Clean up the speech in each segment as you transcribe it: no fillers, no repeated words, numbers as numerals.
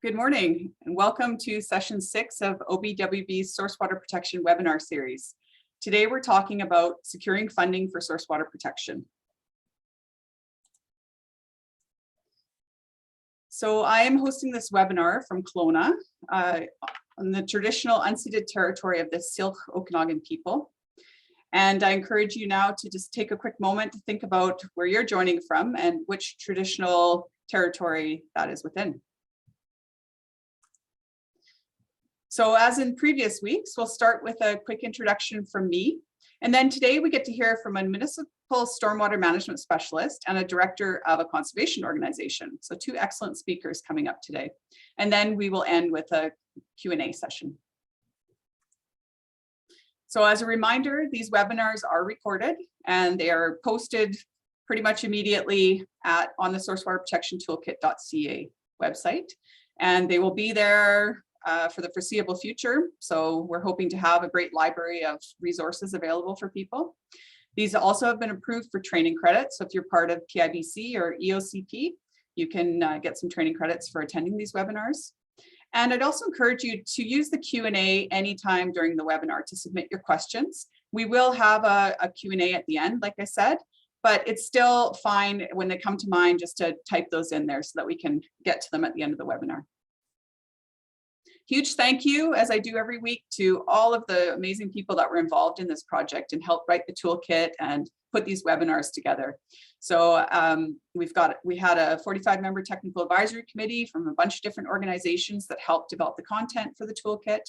Good morning and welcome to session 6 of OBWB's Source Water Protection webinar series. Today we're talking about securing funding for source water protection. So I am hosting this webinar from Kelowna on the traditional unceded territory of the Syilx Okanagan people. And I encourage you now to just take a quick moment to think about where you're joining from and which traditional territory that is within. So as in previous weeks, we'll start with a quick introduction from me. And then today we get to hear from a municipal stormwater management specialist and a director of a conservation organization. So two excellent speakers coming up today. And then we will end with a Q&A session. So as a reminder, these webinars are recorded and they are posted pretty much immediately on the sourcewaterprotectiontoolkit.ca website. And they will be there for the foreseeable future. So we're hoping to have a great library of resources available for people. These also have been approved for training credits. So if you're part of PIBC or EOCP, you can get some training credits for attending these webinars. And I'd also encourage you to use the Q&A anytime during the webinar to submit your questions. We will have a Q&A at the end, like I said, but it's still fine when they come to mind just to type those in there so that we can get to them at the end of the webinar. Huge thank you, as I do every week, to all of the amazing people that were involved in this project and helped write the toolkit and put these webinars together. So we had a 45-member technical advisory committee from a bunch of different organizations that helped develop the content for the toolkit.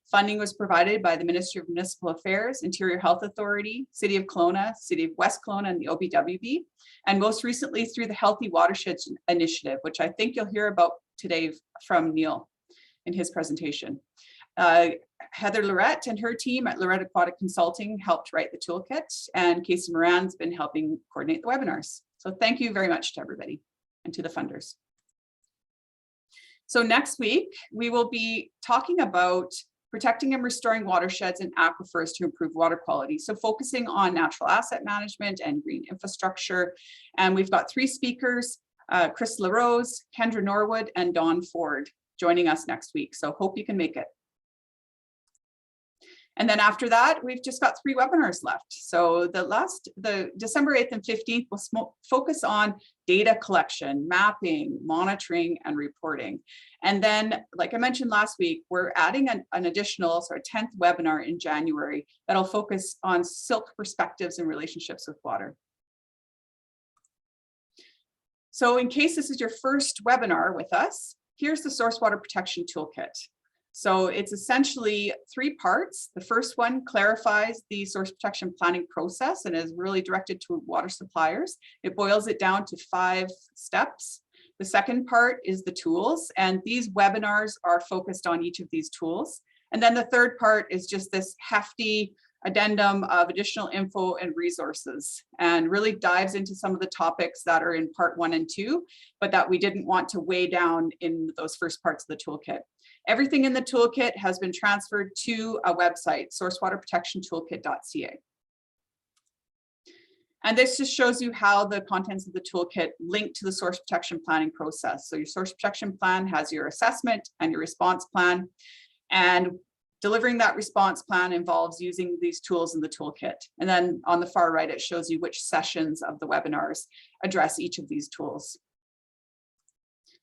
Funding was provided by the Ministry of Municipal Affairs, Interior Health Authority, City of Kelowna, City of West Kelowna, and the OBWB, and most recently through the Healthy Watershed initiative, which I think you'll hear about today from Neil in his presentation. Heather Lorette and her team at Lorette Aquatic Consulting helped write the toolkit, and Casey Moran's been helping coordinate the webinars. So thank you very much to everybody and to the funders. So next week, we will be talking about protecting and restoring watersheds and aquifers to improve water quality. So focusing on natural asset management and green infrastructure. And we've got 3 speakers, Chris LaRose, Kendra Norwood, and Dawn Ford joining us next week. So hope you can make it. And then after that, we've just got 3 webinars left. So the December 8th and 15th will focus on data collection, mapping, monitoring, and reporting. And then, like I mentioned last week, we're adding an additional 10th webinar in January that'll focus on Syilx perspectives and relationships with water. So in case this is your first webinar with us, here's the Source Water Protection Toolkit. So it's essentially 3 parts. The first one clarifies the source protection planning process and is really directed to water suppliers. It boils it down to 5 steps. The second part is the tools, and these webinars are focused on each of these tools. And then the third part is just this hefty addendum of additional info and resources, and really dives into some of the topics that are in part 1 and 2, but that we didn't want to weigh down in those first parts of the toolkit. Everything in the toolkit has been transferred to a website, sourcewaterprotectiontoolkit.ca. And this just shows you how the contents of the toolkit link to the source protection planning process. So your source protection plan has your assessment and your response plan, and delivering that response plan involves using these tools in the toolkit. And then on the far right, it shows you which sessions of the webinars address each of these tools.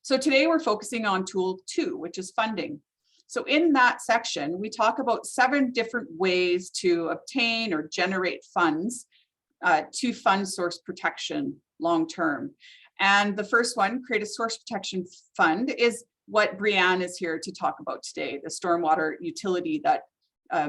So today we're focusing on tool 2, which is funding. So in that section, we talk about 7 different ways to obtain or generate funds to fund source protection long-term. And the first one, create a source protection fund, is what Brianne is here to talk about today, the stormwater utility that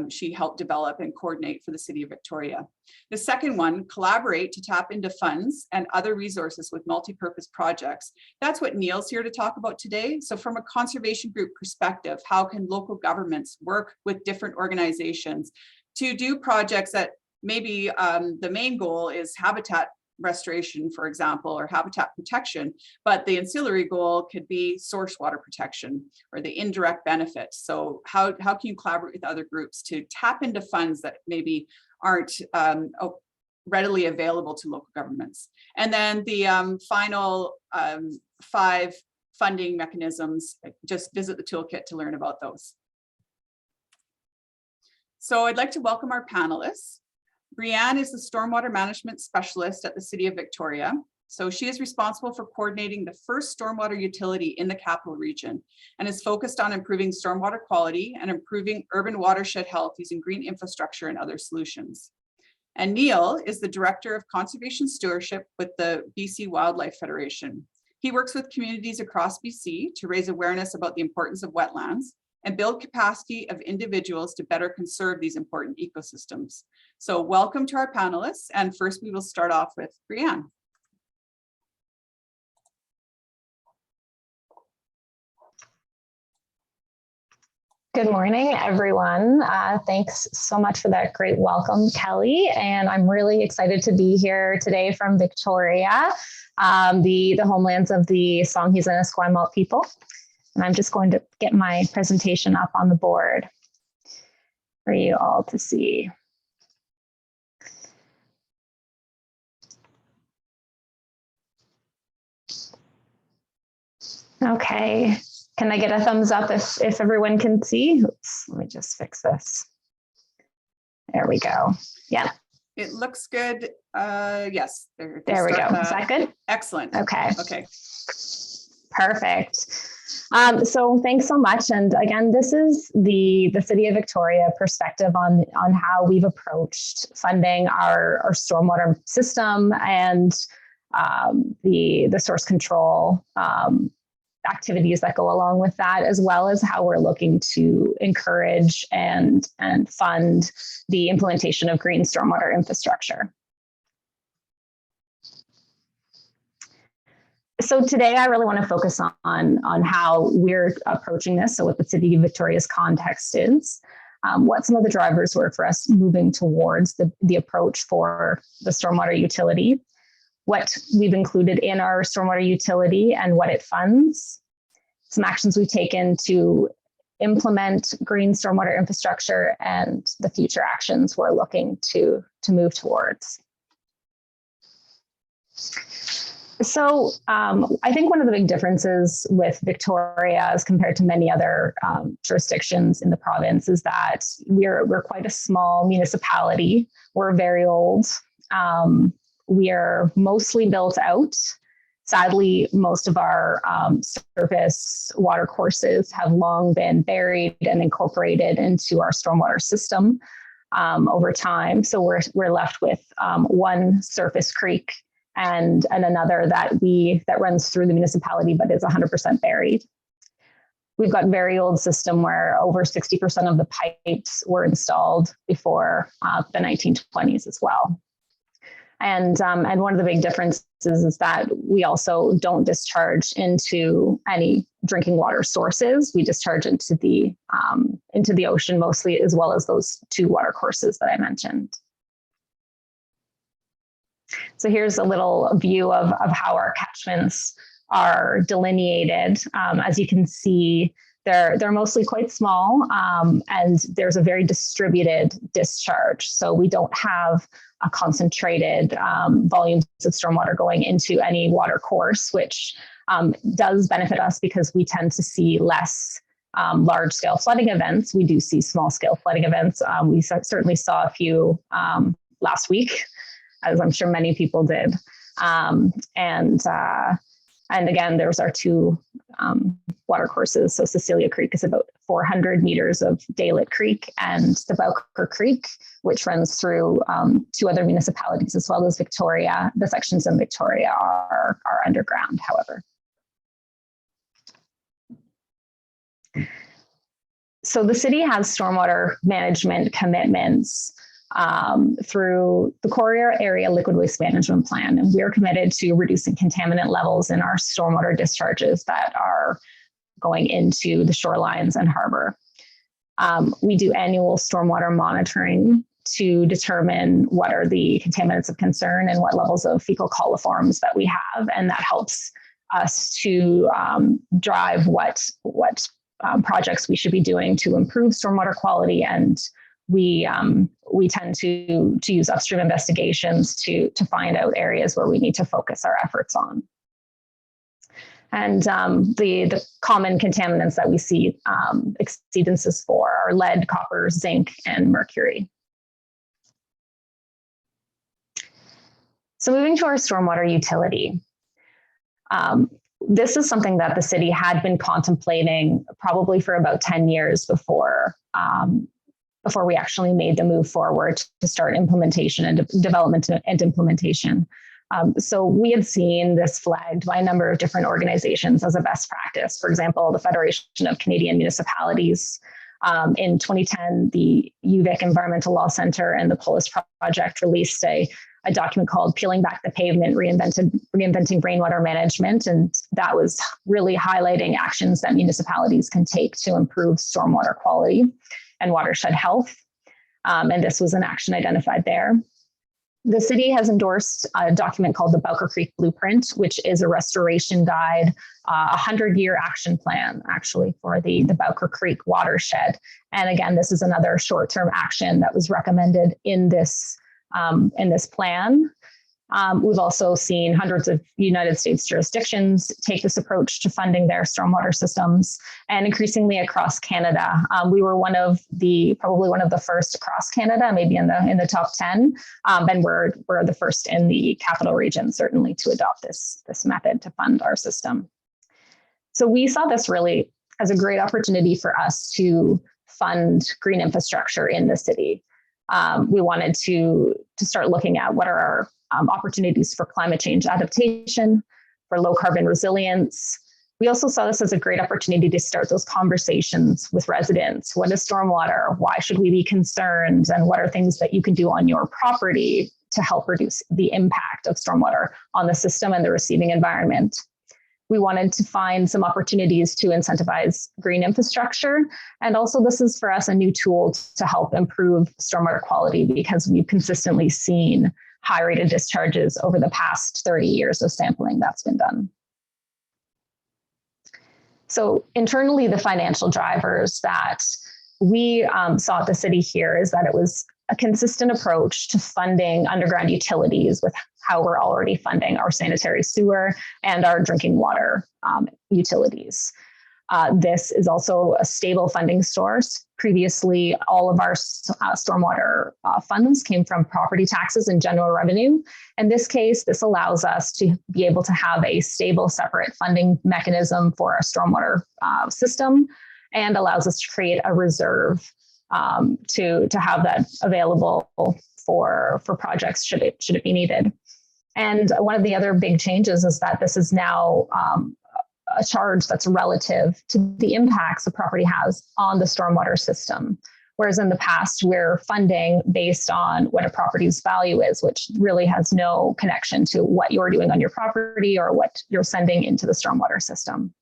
she helped develop and coordinate for the City of Victoria. The second one, collaborate to tap into funds and other resources with multi-purpose projects. That's what Neil's here to talk about today. So from a conservation group perspective, how can local governments work with different organizations to do projects that maybe the main goal is habitat restoration, for example, or habitat protection, but the ancillary goal could be source water protection or the indirect benefits. So how can you collaborate with other groups to tap into funds that maybe aren't readily available to local governments? And then the final 5 funding mechanisms, just visit the toolkit to learn about those. So I'd like to welcome our panelists. Brianne is the stormwater management specialist at the City of Victoria. So she is responsible for coordinating the first stormwater utility in the capital region and is focused on improving stormwater quality and improving urban watershed health using green infrastructure and other solutions. And Neil is the Director of Conservation Stewardship with the BC Wildlife Federation. He works with communities across BC to raise awareness about the importance of wetlands and build capacity of individuals to better conserve these important ecosystems. So welcome to our panelists. And first we will start off with Brianne. Good morning, everyone. Thanks so much for that great welcome, Kelly. And I'm really excited to be here today from Victoria, the homelands of the Songhees and Esquimalt people. And I'm just going to get my presentation up on the board for you all to see. Okay. Can I get a thumbs up if everyone can see? Oops, let me just fix this. There we go. Yeah. It looks good. Yes. There we go. Is that good? Excellent. Okay. Okay. Perfect. So thanks so much. And again, this is the City of Victoria perspective on how we've approached funding our stormwater system and the source control activities that go along with that, as well as how we're looking to encourage and fund the implementation of green stormwater infrastructure. So today I really want to focus on how we're approaching this. So what the City of Victoria's context is, what some of the drivers were for us moving towards the approach for the stormwater utility, what we've included in our stormwater utility and what it funds, some actions we've taken to implement green stormwater infrastructure, and the future actions we're looking to move towards. So I think one of the big differences with Victoria as compared to many other jurisdictions in the province is that we're quite a small municipality. We're very old. We are mostly built out. Sadly, most of our surface water courses have long been buried and incorporated into our stormwater system over time. So we're left with one surface creek and another that runs through the municipality, but is 100% buried. We've got very old system where over 60% of the pipes were installed before the 1920s as well. And one of the big differences is that we also don't discharge into any drinking water sources. We discharge into the ocean mostly, as well as those two water courses that I mentioned. So here's a little view of how our catchments are delineated. As you can see, they're mostly quite small, and there's a very distributed discharge. So we don't have a concentrated volumes of stormwater going into any water course, which does benefit us because we tend to see less large-scale flooding events. We do see small-scale flooding events. We certainly saw a few last week, as I'm sure many people did. And again, there's our two water courses. So Cecilia Creek is about 400 meters of Daylit Creek, and the Bowker Creek, which runs through two other municipalities as well as Victoria. The sections in Victoria are underground, however. So the city has stormwater management commitments through the Core Area Liquid Waste Management Plan, and we are committed to reducing contaminant levels in our stormwater discharges that are going into the shorelines and harbor. We do annual stormwater monitoring to determine what are the contaminants of concern and what levels of fecal coliforms that we have, and that helps us to drive what projects we should be doing to improve stormwater quality. And we tend to use upstream investigations to find out areas where we need to focus our efforts on. And the common contaminants that we see exceedances for are lead, copper, zinc, and mercury. So moving to our stormwater utility. This is something that the city had been contemplating probably for about 10 years before we actually made the move forward to start implementation and development and implementation. So we had seen this flagged by a number of different organizations as a best practice. For example, the Federation of Canadian Municipalities. In 2010, the UVic Environmental Law Center and the Polis Project released a document called Peeling Back the Pavement, Reinventing Rainwater Management. And that was really highlighting actions that municipalities can take to improve stormwater quality and watershed health. And this was an action identified there. The city has endorsed a document called the Bowker Creek Blueprint, which is a restoration guide, a 100-year action plan, actually, for the Bowker Creek watershed. And again, this is another short-term action that was recommended in this plan. We've also seen hundreds of United States jurisdictions take this approach to funding their stormwater systems, and increasingly across Canada. We were probably one of the first across Canada, maybe in the top 10, and we're the first in the capital region, certainly, to adopt this method to fund our system. So we saw this really as a great opportunity for us to fund green infrastructure in the city. We wanted to start looking at what are our opportunities for climate change adaptation, for low carbon resilience. We also saw this as a great opportunity to start those conversations with residents. What is stormwater? Why should we be concerned? And what are things that you can do on your property to help reduce the impact of stormwater on the system and the receiving environment? We wanted to find some opportunities to incentivize green infrastructure. And also, this is for us a new tool to help improve stormwater quality, because we've consistently seen high rate of discharges over the past 30 years of sampling that's been done. So internally, the financial drivers that we saw at the city here is that it was a consistent approach to funding underground utilities with how we're already funding our sanitary sewer and our drinking water utilities. This is also a stable funding source. Previously, all of our stormwater funds came from property taxes and general revenue. In this case, this allows us to be able to have a stable, separate funding mechanism for our stormwater system, and allows us to create a reserve to have that available for projects should it be needed. And one of the other big changes is that this is now a charge that's relative to the impacts a property has on the stormwater system. Whereas in the past, we're funding based on what a property's value is, which really has no connection to what you're doing on your property or what you're sending into the stormwater system.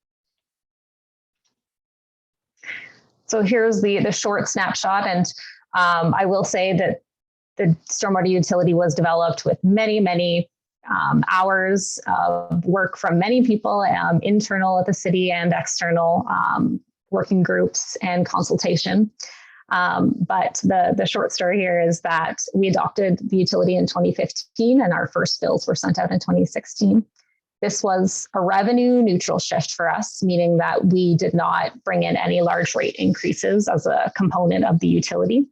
So here's the short snapshot. And I will say that the stormwater utility was developed with many hours of work from many people, internal at the city and external working groups and consultation. But the short story here is that we adopted the utility in 2015 and our first bills were sent out in 2016. This was a revenue neutral shift for us, meaning that we did not bring in any large rate increases as a component of the utility.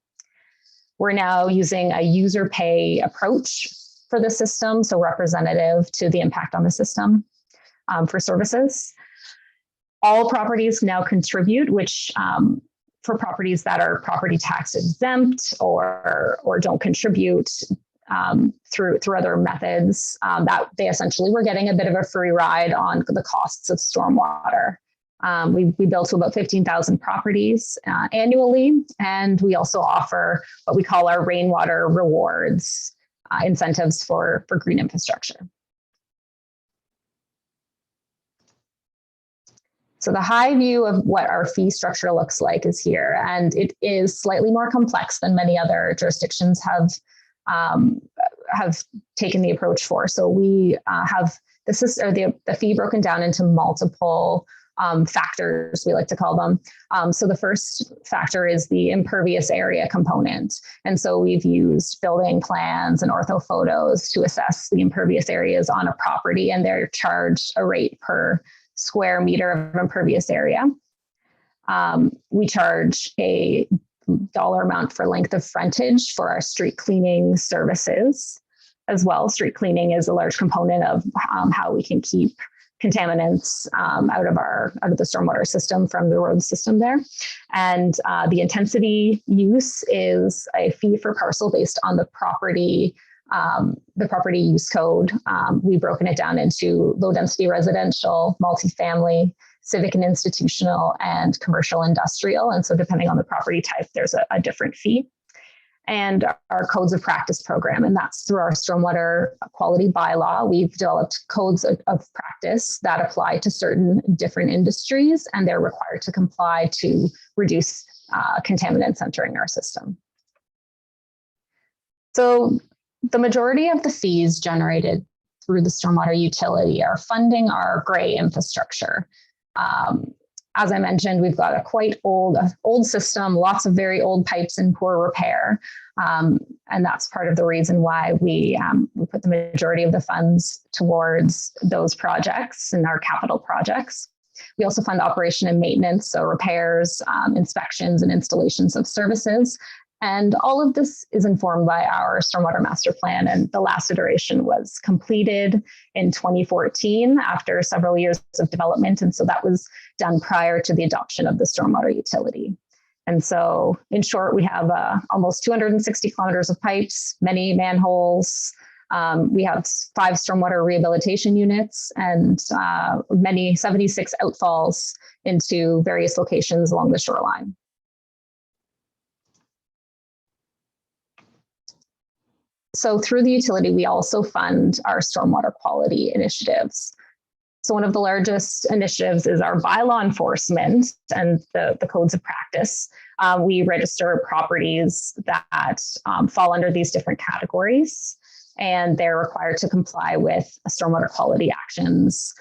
We're now using a user pay approach for the system, so representative to the impact on the system for services. All properties now contribute, which for properties that are property tax exempt or don't contribute through other methods, that they essentially were getting a bit of a free ride on the costs of stormwater. We build to about 15,000 properties annually, and we also offer what we call our rainwater rewards, incentives for green infrastructure. So the high view of what our fee structure looks like is here, and it is slightly more complex than many other jurisdictions have taken the approach for. So we have the fee broken down into multiple factors, we like to call them. So the first factor is the impervious area component. And so we've used building plans and orthophotos to assess the impervious areas on a property, and they're charged a rate per square meter of impervious area. We charge a dollar amount for length of frontage for our street cleaning services as well. Street cleaning is a large component of how we can keep contaminants out of the stormwater system from the road system there. And the intensity use is a fee for parcel based on the property use code. We've broken it down into low density residential, multifamily, civic and institutional, and commercial industrial. And so depending on the property type, there's a different fee. And our codes of practice program, and that's through our stormwater quality bylaw. We've developed codes of practice that apply to certain different industries, and they're required to comply to reduce contaminants entering our system. So the majority of the fees generated through the stormwater utility are funding our gray infrastructure. As I mentioned, we've got a quite old system, lots of very old pipes in poor repair. And that's part of the reason why we put the majority of the funds towards those projects and our capital projects. We also fund operation and maintenance, so repairs, inspections, and installations of services. And all of this is informed by our stormwater master plan. And the last iteration was completed in 2014 after several years of development. And so that was done prior to the adoption of the stormwater utility. And so in short, we have almost 260 kilometers of pipes, many manholes. We have 5 stormwater rehabilitation units and 76 outfalls into various locations along the shoreline. So through the utility, we also fund our stormwater quality initiatives. So one of the largest initiatives is our bylaw enforcement and the codes of practice. We register properties that fall under these different categories, and they're required to comply with stormwater quality actions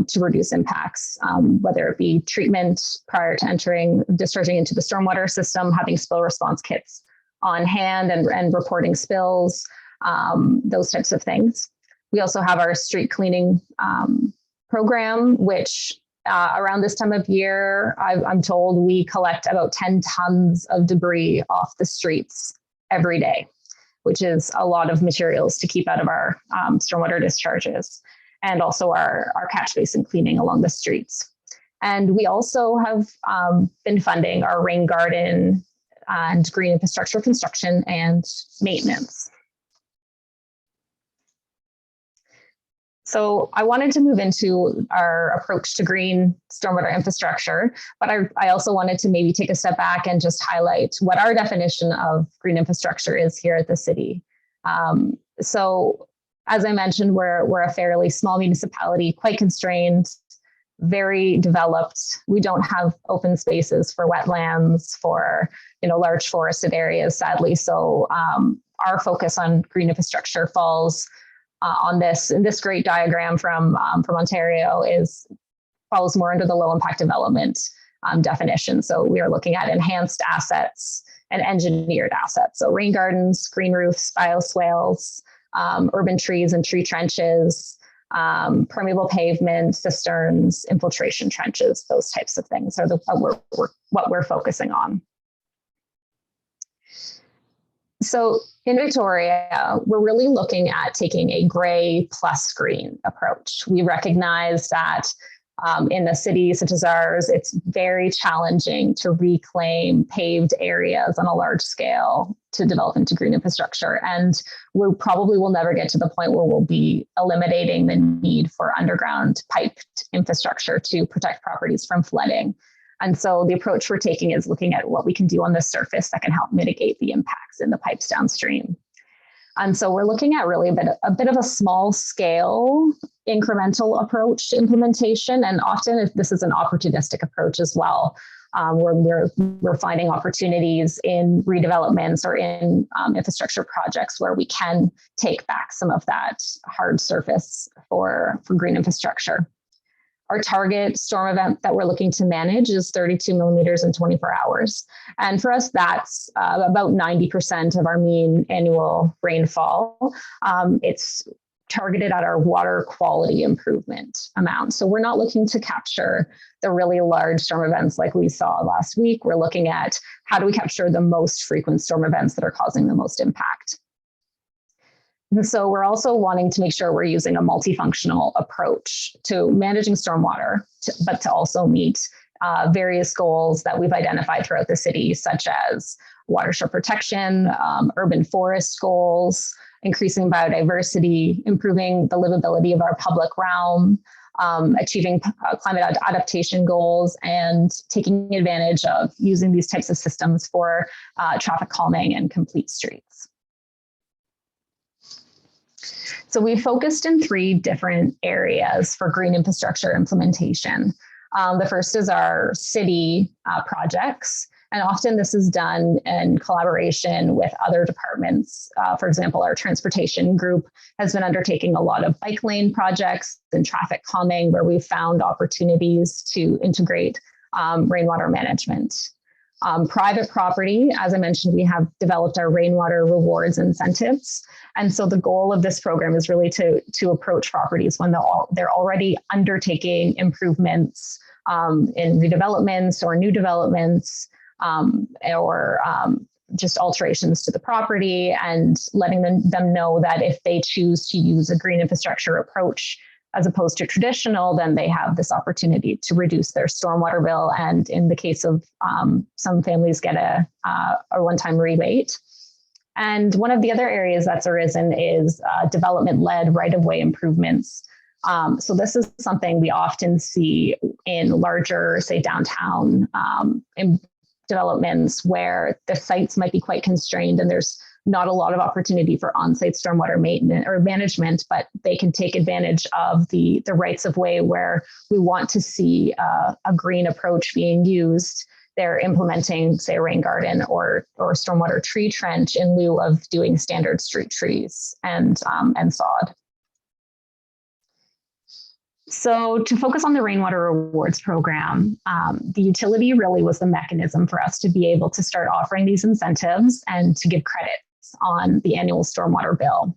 to reduce impacts, whether it be treatment prior to discharging into the stormwater system, having spill response kits on hand and reporting spills, those types of things. We also have our street cleaning program, which around this time of year, I'm told we collect about 10 tons of debris off the streets every day, which is a lot of materials to keep out of our stormwater discharges, and also our catch basin cleaning along the streets. And we also have been funding our rain garden and green infrastructure construction and maintenance. So I wanted to move into our approach to green stormwater infrastructure, but I also wanted to maybe take a step back and just highlight what our definition of green infrastructure is here at the city. So as I mentioned, we're a fairly small municipality, quite constrained, very developed. We don't have open spaces for wetlands, for large forested areas, sadly. So our focus on green infrastructure falls on this great diagram from Ontario follows more under the low impact development definition. So we are looking at enhanced assets and engineered assets. So rain gardens, green roofs, bioswales, urban trees and tree trenches, permeable pavement, cisterns, infiltration trenches, those types of things are what we're focusing on. So in Victoria, we're really looking at taking a gray plus green approach. We recognize that in a city such as ours, it's very challenging to reclaim paved areas on a large scale to develop into green infrastructure. And we probably will never get to the point where we'll be eliminating the need for underground piped infrastructure to protect properties from flooding. And so the approach we're taking is looking at what we can do on the surface that can help mitigate the impacts in the pipes downstream. And so we're looking at really a bit of a small scale incremental approach to implementation. And often this is an opportunistic approach as well, where we're finding opportunities in redevelopments or in infrastructure projects where we can take back some of that hard surface for green infrastructure. Our target storm event that we're looking to manage is 32 millimeters in 24 hours. And for us, that's about 90% of our mean annual rainfall. It's targeted at our water quality improvement amount. So we're not looking to capture the really large storm events like we saw last week. We're looking at how do we capture the most frequent storm events that are causing the most impact. And so we're also wanting to make sure we're using a multifunctional approach to managing stormwater, but to also meet various goals that we've identified throughout the city, such as watershed protection, urban forest goals, increasing biodiversity, improving the livability of our public realm, achieving climate adaptation goals, and taking advantage of using these types of systems for traffic calming and complete streets. So we focused in 3 different areas for green infrastructure implementation. The first is our city projects. And often this is done in collaboration with other departments. For example, our transportation group has been undertaking a lot of bike lane projects and traffic calming, where we've found opportunities to integrate rainwater management. Private property, as I mentioned, we have developed our rainwater rewards incentives. And so the goal of this program is really to approach properties when they're already undertaking improvements in redevelopments or new developments, or just alterations to the property, and letting them know that if they choose to use a green infrastructure approach as opposed to traditional, then they have this opportunity to reduce their stormwater bill. And in the case of some families, get a one-time rebate. And one of the other areas that's arisen is development-led right-of-way improvements. So this is something we often see in larger, say, downtown in developments where the sites might be quite constrained and there's not a lot of opportunity for on-site stormwater maintenance or management, but they can take advantage of the rights of way where we want to see a green approach being used. They're implementing, say, a rain garden or stormwater tree trench in lieu of doing standard street trees and sod. So to focus on the Rainwater Rewards program, the utility really was the mechanism for us to be able to start offering these incentives and to give credits on the annual stormwater bill.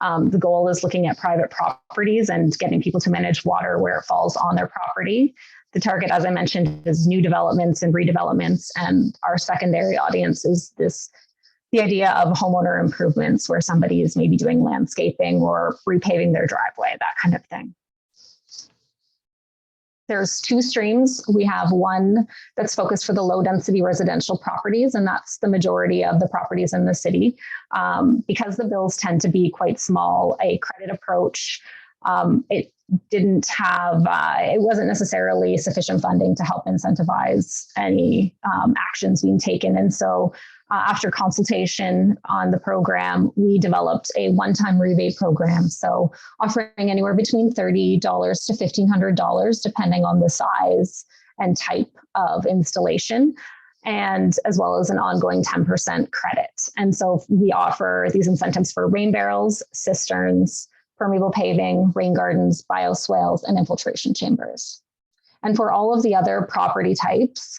The goal is looking at private properties and getting people to manage water where it falls on their property. The target, as I mentioned, is new developments and redevelopments. And our secondary audience is the idea of homeowner improvements where somebody is maybe doing landscaping or repaving their driveway, that kind of thing. There's 2 streams. We have one that's focused for the low density residential properties, and that's the majority of the properties in the city. Because the bills tend to be quite small, a credit approach, it wasn't necessarily sufficient funding to help incentivize any actions being taken. And so after consultation on the program, we developed a one-time rebate program. So offering anywhere between $30 to $1,500, depending on the size and type of installation, and as well as an ongoing 10% credit. And so we offer these incentives for rain barrels, cisterns, permeable paving, rain gardens, bioswales, and infiltration chambers. And for all of the other property types,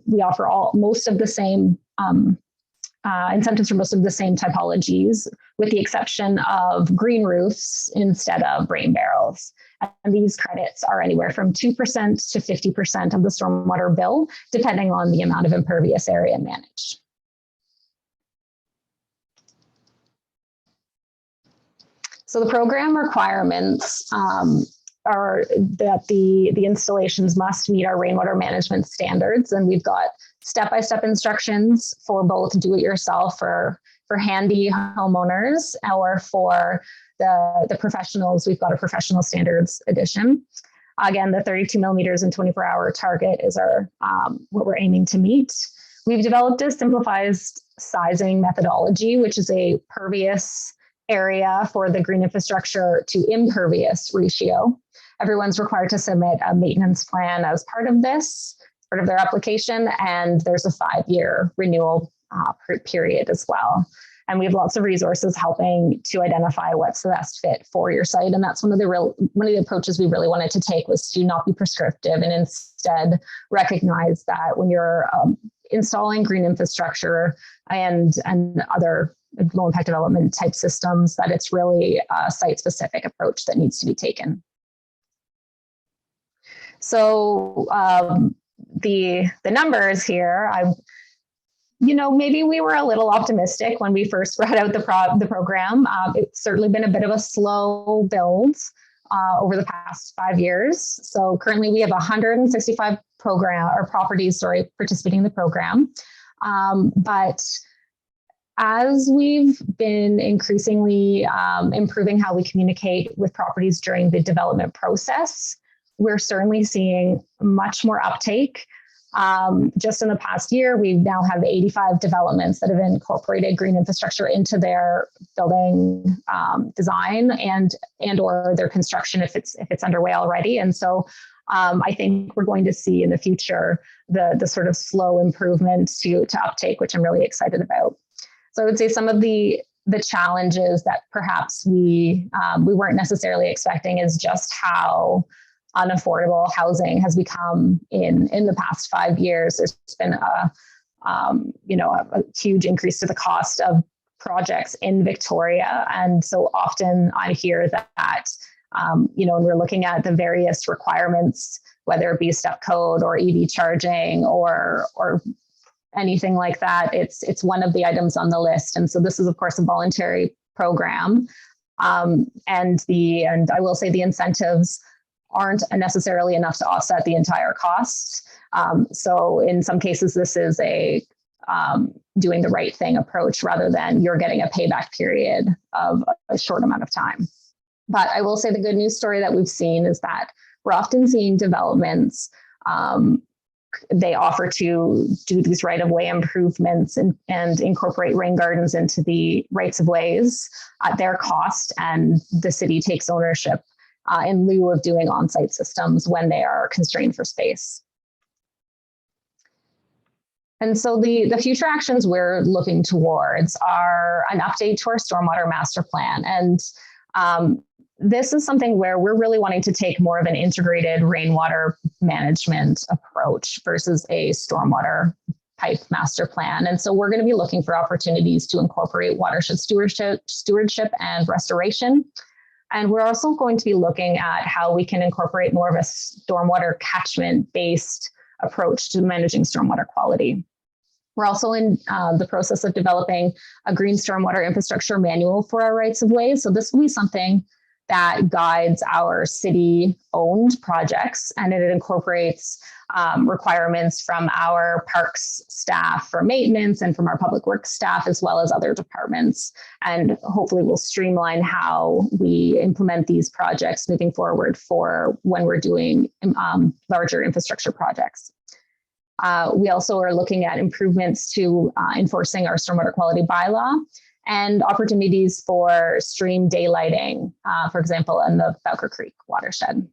we offer most of the same incentives for most of the same typologies, with the exception of green roofs instead of rain barrels. And these credits are anywhere from 2% to 50% of the stormwater bill, depending on the amount of impervious area managed. So the program requirements are that the installations must meet our rainwater management standards, and we've got step-by-step instructions for both do-it-yourself or for handy homeowners, or for the professionals. We've got a professional standards edition. Again, the 32 millimeters and 24-hour target is our what we're aiming to meet. We've developed a simplified sizing methodology, which is a pervious area for the green infrastructure to impervious ratio. Everyone's required to submit a maintenance plan as part of this, part of their application, and there's a 5-year renewal period as well. And we have lots of resources helping to identify what's the best fit for your site. And that's one of the approaches we really wanted to take, was to not be prescriptive and instead recognize that when you're installing green infrastructure and other low impact development type systems, that it's really a site specific approach that needs to be taken. So the numbers here, maybe we were a little optimistic when we first brought out the program. It's certainly been a bit of a slow build over the past 5 years. So currently we have 165 properties participating in the program. But as we've been increasingly improving how we communicate with properties during the development process, we're certainly seeing much more uptake. Just in the past year, we now have 85 developments that have incorporated green infrastructure into their building design and or their construction if it's underway already. And so I think we're going to see in the future the sort of slow improvement to uptake, which I'm really excited about. So I would say some of the challenges that perhaps we weren't necessarily expecting is just how unaffordable housing has become in the past 5 years. There's been a huge increase to the cost of projects in Victoria. And so often I hear that, when we're looking at the various requirements, whether it be step code or EV charging or anything like that, it's one of the items on the list. And so this is, of course, a voluntary program. And I will say the incentives aren't necessarily enough to offset the entire cost. So in some cases, this is a doing the right thing approach rather than you're getting a payback period of a short amount of time. But I will say the good news story that we've seen is that we're often seeing developments, they offer to do these right-of-way improvements and incorporate rain gardens into the rights-of-ways at their cost, and the city takes ownership in lieu of doing on-site systems when they are constrained for space. And so the future actions we're looking towards are an update to our stormwater master plan. And this is something where we're really wanting to take more of an integrated rainwater management approach versus a stormwater pipe master plan. And so we're going to be looking for opportunities to incorporate watershed stewardship and restoration. And we're also going to be looking at how we can incorporate more of a stormwater catchment-based approach to managing stormwater quality. We're also in the process of developing a green stormwater infrastructure manual for our rights-of-way. So this will be something that guides our city-owned projects, and it incorporates requirements from our parks staff for maintenance and from our public works staff, as well as other departments. And hopefully we'll streamline how we implement these projects moving forward for when we're doing larger infrastructure projects. We also are looking at improvements to enforcing our stormwater quality bylaw and opportunities for stream daylighting, for example, in the Bowker Creek watershed.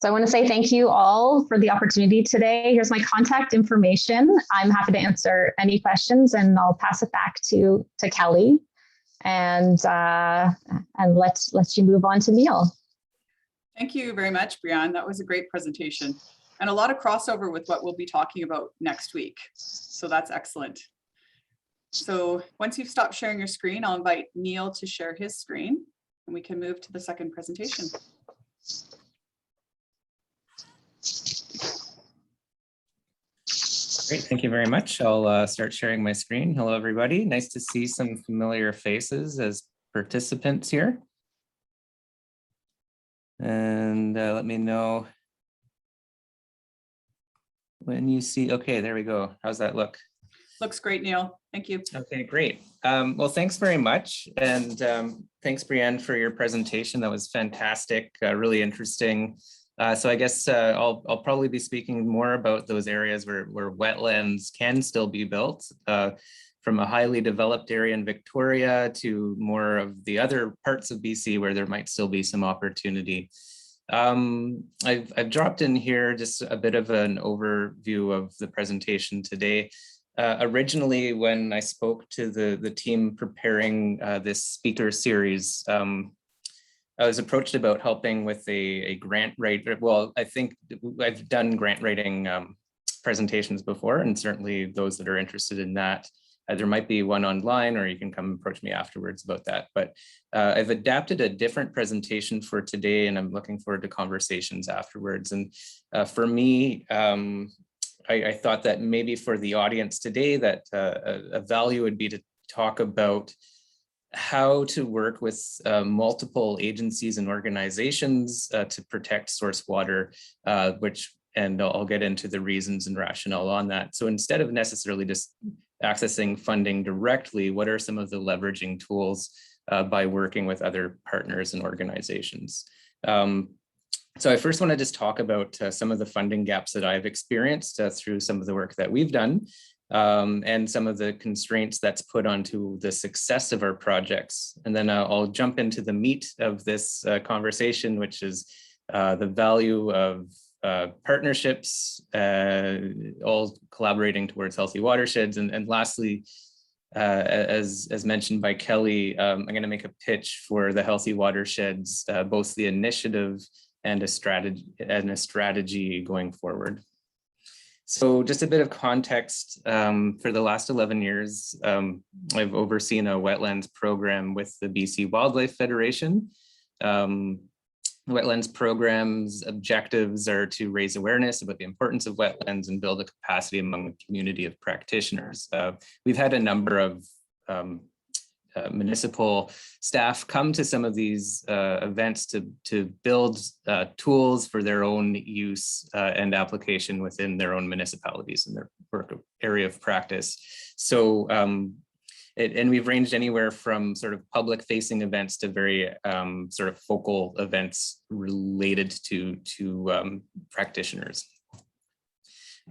So I want to say thank you all for the opportunity today. Here's my contact information. I'm happy to answer any questions, and I'll pass it back to Kelly and let you move on to Neil. Thank you very much, Brianne. That was a great presentation and a lot of crossover with what we'll be talking about next week. So that's excellent. So once you've stopped sharing your screen, I'll invite Neil to share his screen and we can move to the second presentation. Great, thank you very much. I'll start sharing my screen. Hello, everybody. Nice to see some familiar faces as participants here. And let me know when you see, okay, there we go. How's that look? Looks great, Neil. Thank you. Okay, great. Well, thanks very much. And thanks, Brianne, for your presentation. That was fantastic, really interesting. So I guess I'll probably be speaking more about those areas where wetlands can still be built, from a highly developed area in Victoria to more of the other parts of BC where there might still be some opportunity. I've dropped in here just a bit of an overview of the presentation today. Originally, when I spoke to the team preparing this speaker series, I was approached about helping with a grant writer. Well, I think I've done grant writing presentations before, and certainly those that are interested in that There might be one online, or you can come approach me afterwards about that. But I've adapted a different presentation for today, and I'm looking forward to conversations afterwards. And for me, I thought that maybe for the audience today, that a value would be to talk about how to work with multiple agencies and organizations to protect source water, and I'll get into the reasons and rationale on that. So instead of necessarily just accessing funding directly, what are some of the leveraging tools by working with other partners and organizations? So I first want to just talk about some of the funding gaps that I've experienced through some of the work that we've done, and some of the constraints that's put onto the success of our projects. And then I'll jump into the meat of this conversation, which is the value of partnerships, all collaborating towards healthy watersheds. And lastly, as mentioned by Kelly, I'm going to make a pitch for the healthy watersheds, both the initiative and a strategy going forward. So just a bit of context, for the last 11 years, I've overseen a wetlands program with the BC Wildlife Federation. Wetlands programs objectives are to raise awareness about the importance of wetlands and build a capacity among the community of practitioners. We've had a number of municipal staff come to some of these events to build tools for their own use and application within their own municipalities and their work area of practice. So, and we've ranged anywhere from sort of public facing events to very sort of focal events related to practitioners.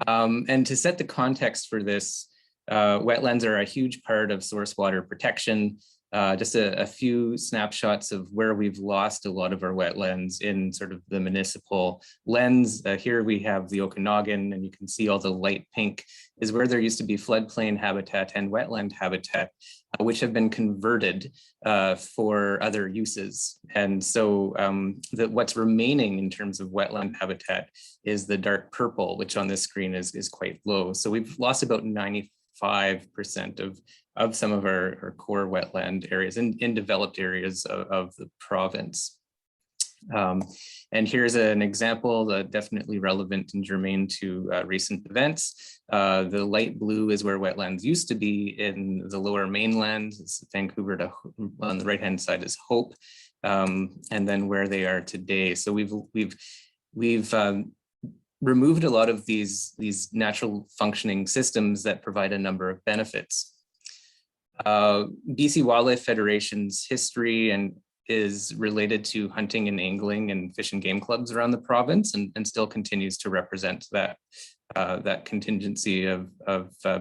And to set the context for this, wetlands are a huge part of source water protection. Just a few snapshots of where we've lost a lot of our wetlands in sort of the municipal lens. Here we have the Okanagan, and you can see all the light pink is where there used to be floodplain habitat and wetland habitat, which have been converted for other uses. And so what's remaining in terms of wetland habitat is the dark purple, which on this screen is quite low. So we've lost about 95% of some of our core wetland areas in developed areas of the province. And here's an example definitely relevant and germane to recent events. The light blue is where wetlands used to be in the lower mainland. It's Vancouver to, on the right-hand side is Hope, and then where they are today. So we've removed a lot of these natural functioning systems that provide a number of benefits. BC Wildlife Federation's history is related to hunting and angling and fish and game clubs around the province, and still continues to represent that contingency of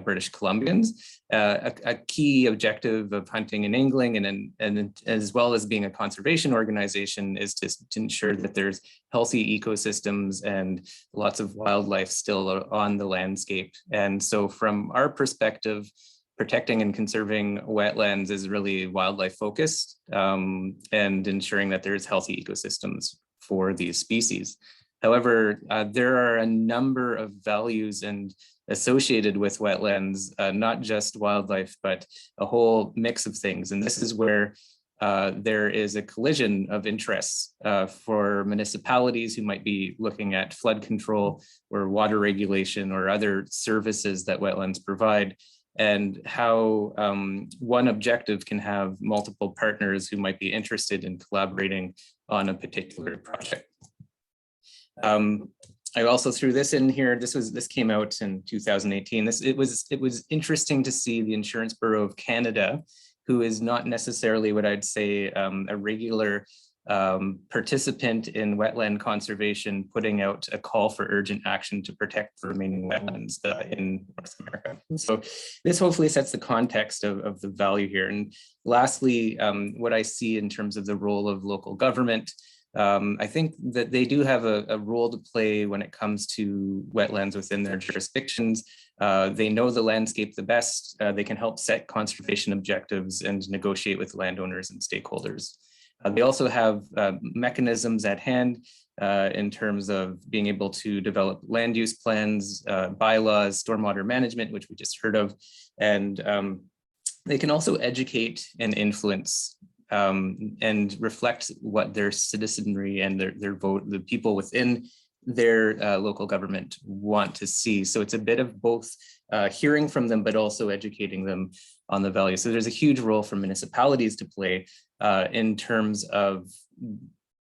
British Columbians. A key objective of hunting and angling, and as well as being a conservation organization, is to ensure that there's healthy ecosystems and lots of wildlife still on the landscape. And so from our perspective, protecting and conserving wetlands is really wildlife focused, and ensuring that there's healthy ecosystems for these species. However, there are a number of values associated with wetlands, not just wildlife, but a whole mix of things. And this is where there is a collision of interests for municipalities who might be looking at flood control or water regulation or other services that wetlands provide, and how one objective can have multiple partners who might be interested in collaborating on a particular project. I also threw this in here. This came out in 2018. It was interesting to see the Insurance Bureau of Canada, who is not necessarily what I'd say a regular participant in wetland conservation, putting out a call for urgent action to protect the remaining wetlands in North America. So this hopefully sets the context of the value here. And lastly, what I see in terms of the role of local government, I think that they do have a role to play when it comes to wetlands within their jurisdictions. They know the landscape the best. They can help set conservation objectives and negotiate with landowners and stakeholders. They also have mechanisms at hand in terms of being able to develop land use plans, bylaws, stormwater management, which we just heard of, and they can also educate and influence and reflect what their citizenry and their vote, the people within their local government want to see. So it's a bit of both hearing from them, but also educating them on the value. So there's a huge role for municipalities to play in terms of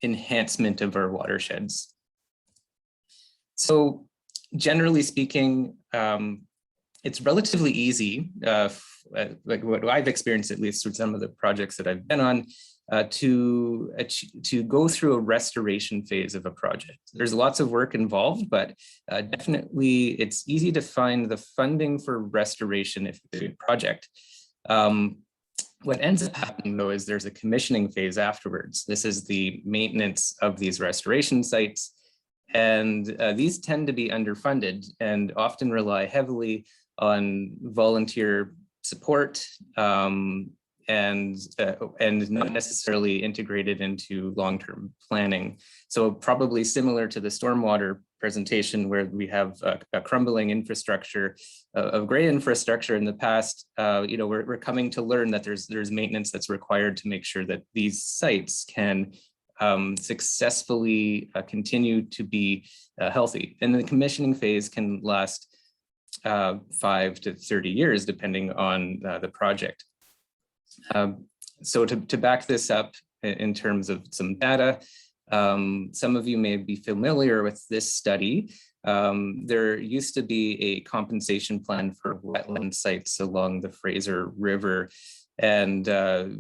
enhancement of our watersheds. So generally speaking, it's relatively easy, like what I've experienced, at least with some of the projects that I've been on, to go through a restoration phase of a project. There's lots of work involved, but definitely it's easy to find the funding for restoration if it's a good project. What ends up happening though is there's a commissioning phase afterwards. This is the maintenance of these restoration sites. And these tend to be underfunded and often rely heavily on volunteer support and not necessarily integrated into long-term planning. So probably similar to the stormwater presentation, where we have a crumbling infrastructure of great infrastructure in the past. We're coming to learn that there's maintenance that's required to make sure that these sites can successfully continue to be healthy. And the commissioning phase can last 5 to 30 years, depending on the project. So to back this up in terms of some data, some of you may be familiar with this study. There used to be a compensation plan for wetland sites along the Fraser River. And a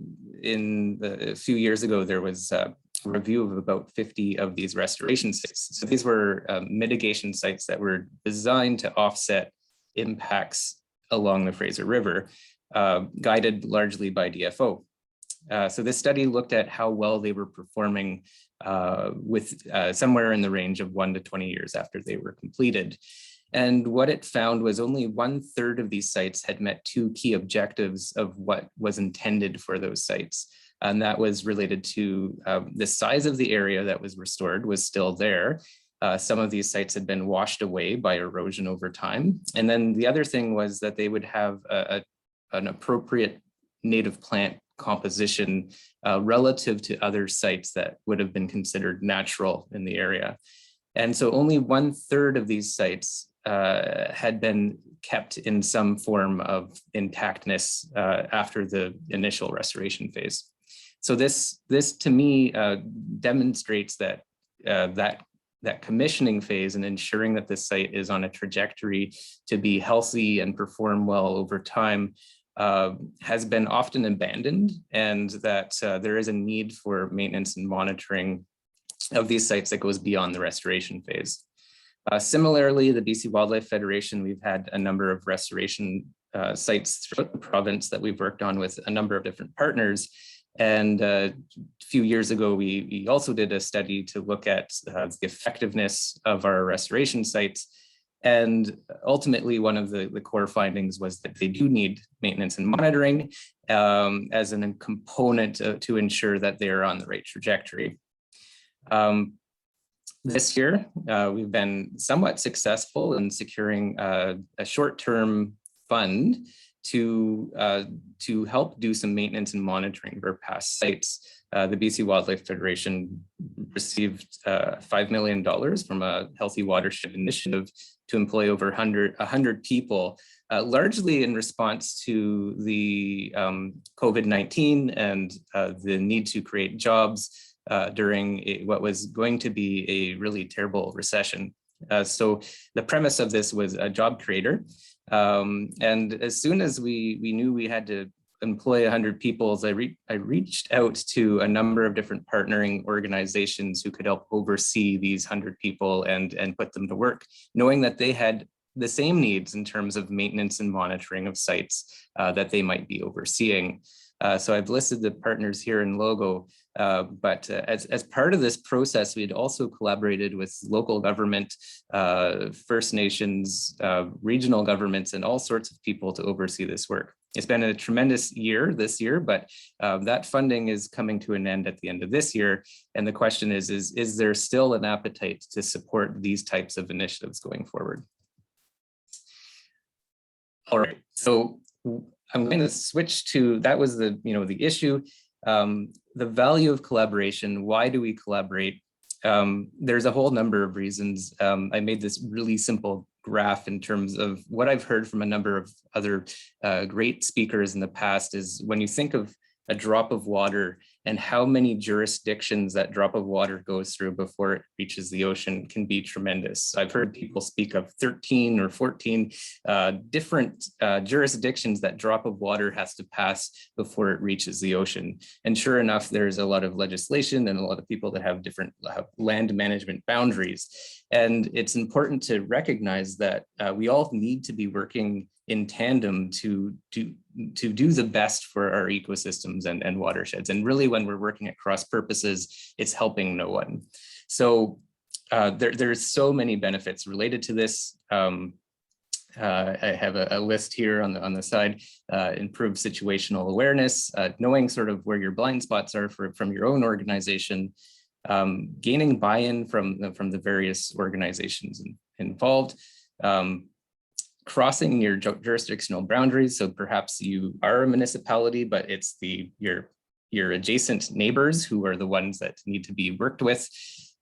few years ago, there was a review of about 50 of these restoration sites. So these were mitigation sites that were designed to offset impacts along the Fraser River, guided largely by DFO. So this study looked at how well they were performing with somewhere in the range of 1 to 20 years after they were completed. And what it found was only 1/3 of these sites had met 2 key objectives of what was intended for those sites. And that was related to the size of the area that was restored was still there. Some of these sites had been washed away by erosion over time. And then the other thing was that they would have an appropriate native plant composition relative to other sites that would have been considered natural in the area. And so only 1/3 of these sites had been kept in some form of intactness after the initial restoration phase. So this to me demonstrates that that commissioning phase and ensuring that the site is on a trajectory to be healthy and perform well over time has been often abandoned, and that there is a need for maintenance and monitoring of these sites that goes beyond the restoration phase. Similarly, the BC Wildlife Federation, we've had a number of restoration sites throughout the province that we've worked on with a number of different partners. And a few years ago, we also did a study to look at the effectiveness of our restoration sites. And ultimately, one of the core findings was that they do need maintenance and monitoring as a component to ensure that they are on the right trajectory. This year, we've been somewhat successful in securing a short-term fund to help do some maintenance and monitoring of our past sites. The BC Wildlife Federation received $5 million from a Healthy Watershed initiative to employ over 100 people, largely in response to the COVID-19 and the need to create jobs during what was going to be a really terrible recession. So the premise of this was a job creator. And as soon as we knew we had to employ 100 people, I reached out to a number of different partnering organizations who could help oversee these 100 people and put them to work, knowing that they had the same needs in terms of maintenance and monitoring of sites that they might be overseeing. So I've listed the partners here in Logo, but as part of this process, we had also collaborated with local government, First Nations, regional governments, and all sorts of people to oversee this work. It's been a tremendous year this year, but that funding is coming to an end at the end of this year. And the question is there still an appetite to support these types of initiatives going forward? All right, so I'm going to switch to, that was the, the issue, the value of collaboration. Why do we collaborate? There's a whole number of reasons. I made this really simple graph in terms of what I've heard from a number of other great speakers in the past is when you think of a drop of water and how many jurisdictions that drop of water goes through before it reaches the ocean can be tremendous. I've heard people speak of 13 or 14 different jurisdictions that drop of water has to pass before it reaches the ocean. And sure enough, there's a lot of legislation and a lot of people that have different land management boundaries. And it's important to recognize that we all need to be working in tandem to do the best for our ecosystems and watersheds. And really, when we're working at cross purposes, it's helping no one. So there's so many benefits related to this. I have a list here on the side. Improved situational awareness, knowing sort of where your blind spots are from your own organization, gaining buy-in from the various organizations involved, crossing your jurisdictional boundaries. So perhaps you are a municipality, but it's your adjacent neighbors who are the ones that need to be worked with.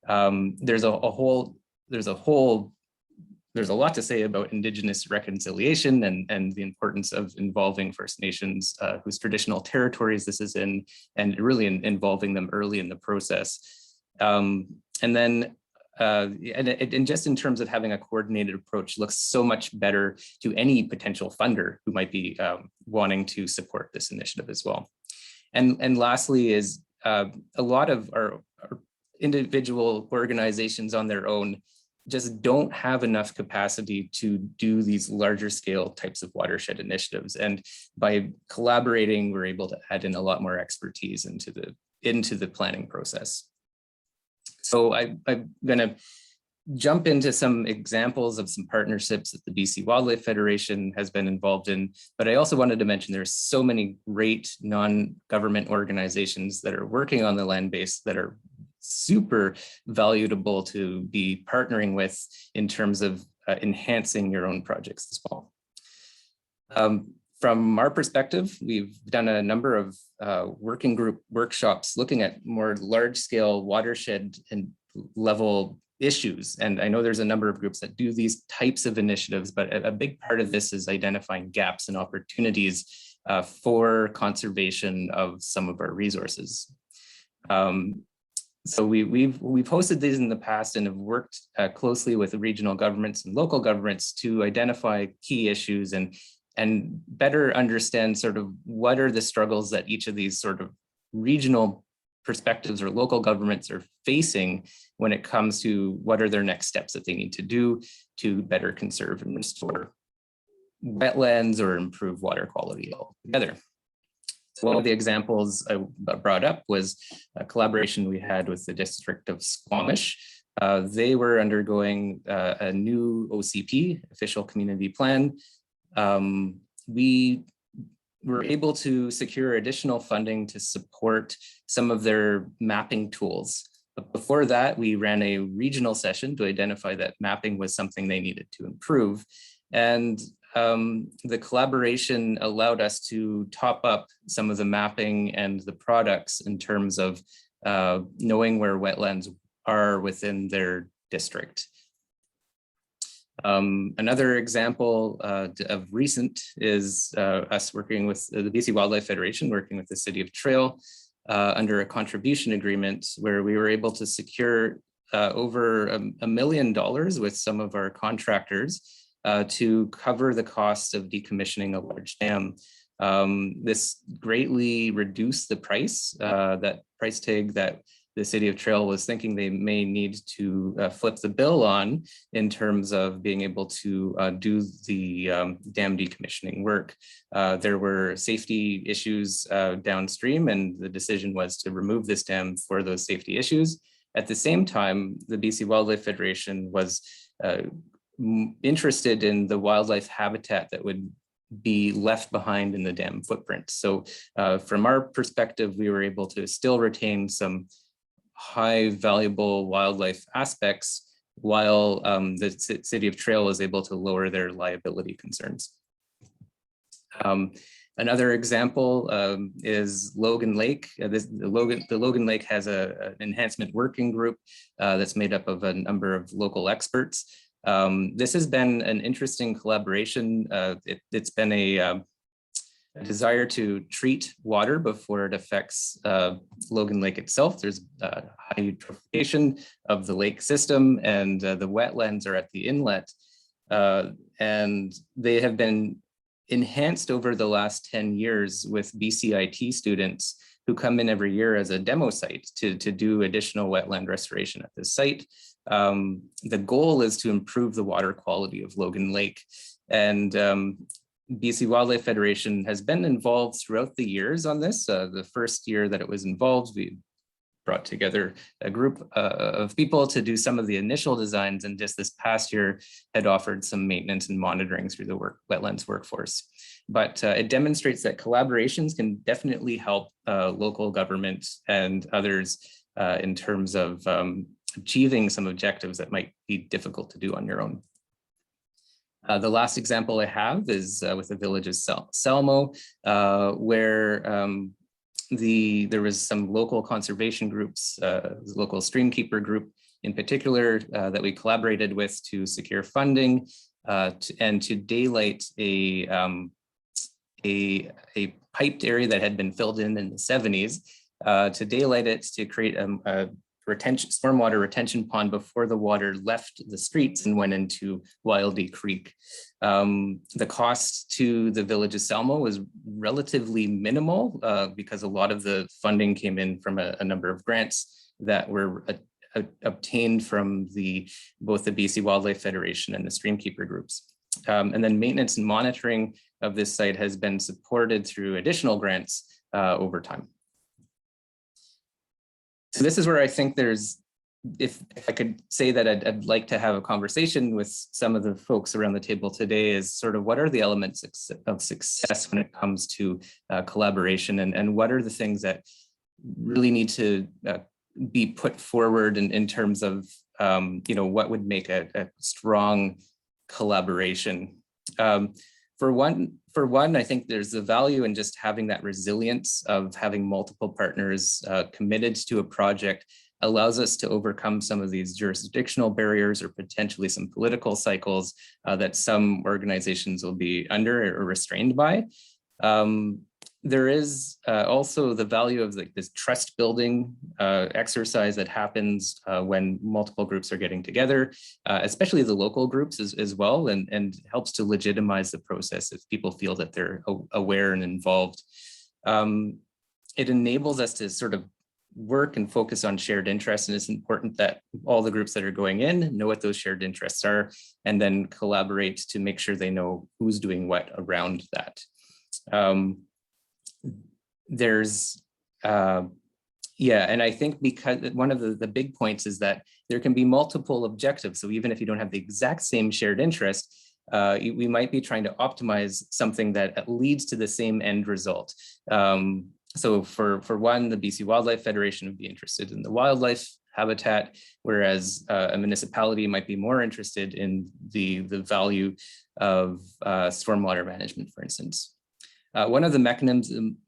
There's a lot to say about Indigenous reconciliation and the importance of involving First Nations whose traditional territories this is in, and really involving them early in the process. And then and just in terms of having a coordinated approach looks so much better to any potential funder who might be wanting to support this initiative as well. And lastly is a lot of our individual organizations on their own just don't have enough capacity to do these larger scale types of watershed initiatives. And by collaborating, we're able to add in a lot more expertise into the planning process. So I'm going to jump into some examples of some partnerships that the BC Wildlife Federation has been involved in, but I also wanted to mention there's so many great non-government organizations that are working on the land base that are super valuable to be partnering with in terms of enhancing your own projects as well. From our perspective, we've done a number of working group workshops looking at more large-scale watershed and level issues. And I know there's a number of groups that do these types of initiatives, but a big part of this is identifying gaps and opportunities for conservation of some of our resources. So we've hosted these in the past and have worked closely with the regional governments and local governments to identify key issues and better understand sort of what are the struggles that each of these sort of regional perspectives or local governments are facing when it comes to what are their next steps that they need to do to better conserve and restore wetlands or improve water quality altogether. So one of the examples I brought up was a collaboration we had with the District of Squamish. They were undergoing a new OCP, Official Community Plan. We were able to secure additional funding to support some of their mapping tools. But before that, we ran a regional session to identify that mapping was something they needed to improve. And the collaboration allowed us to top up some of the mapping and the products in terms of knowing where wetlands are within their district. Another example of recent is us working with the BC Wildlife Federation, working with the City of Trail under a contribution agreement where we were able to secure over $1 million with some of our contractors to cover the cost of decommissioning a large dam. This greatly reduced the price, that price tag that the City of Trail was thinking they may need to flip the bill on in terms of being able to do the dam decommissioning work. There were safety issues downstream, and the decision was to remove this dam for those safety issues. At the same time, the BC Wildlife Federation was interested in the wildlife habitat that would be left behind in the dam footprint. So from our perspective, we were able to still retain some high valuable wildlife aspects while the city of Trail was able to lower their liability concerns. Another example is Logan Lake. The Logan Lake has an enhancement working group that's made up of a number of local experts. This has been an interesting collaboration. It's been a desire to treat water before it affects Logan Lake itself. There's high eutrophication of the lake system, and the wetlands are at the inlet. And they have been enhanced over the last 10 years with BCIT students who come in every year as a demo site to do additional wetland restoration at this site. The goal is to improve the water quality of Logan Lake. And BC Wildlife Federation has been involved throughout the years on this. The first year that it was involved, we brought together a group of people to do some of the initial designs, and just this past year had offered some maintenance and monitoring through the wetlands workforce. But it demonstrates that collaborations can definitely help local government and others in terms of achieving some objectives that might be difficult to do on your own. The last example I have is with the village of Salmo, where there was some local conservation groups, local streamkeeper group in particular, that we collaborated with to secure funding and to daylight a piped area that had been filled in the 70s, to daylight it to create a stormwater retention pond before the water left the streets and went into Wildey Creek. The cost to the village of Salmo was relatively minimal because a lot of the funding came in from a number of grants that were obtained from both the BC Wildlife Federation and the streamkeeper groups. And then maintenance and monitoring of this site has been supported through additional grants over time. So this is where I think if I could say that I'd like to have a conversation with some of the folks around the table today, is sort of what are the elements of success when it comes to collaboration, and what are the things that really need to be put forward in terms of what would make a strong collaboration. For one, I think there's the value in just having that resilience of having multiple partners committed to a project allows us to overcome some of these jurisdictional barriers or potentially some political cycles that some organizations will be under or restrained by. There is also the value of this trust building exercise that happens when multiple groups are getting together, especially the local groups as well, and helps to legitimize the process if people feel that they're aware and involved. It enables us to sort of work and focus on shared interests, and it's important that all the groups that are going in know what those shared interests are, and then collaborate to make sure they know who's doing what around that. And I think because one of the big points is that there can be multiple objectives. So even if you don't have the exact same shared interest, we might be trying to optimize something that leads to the same end result. So for one, the BC Wildlife Federation would be interested in the wildlife habitat, whereas a municipality might be more interested in the value of stormwater management, for instance. One of the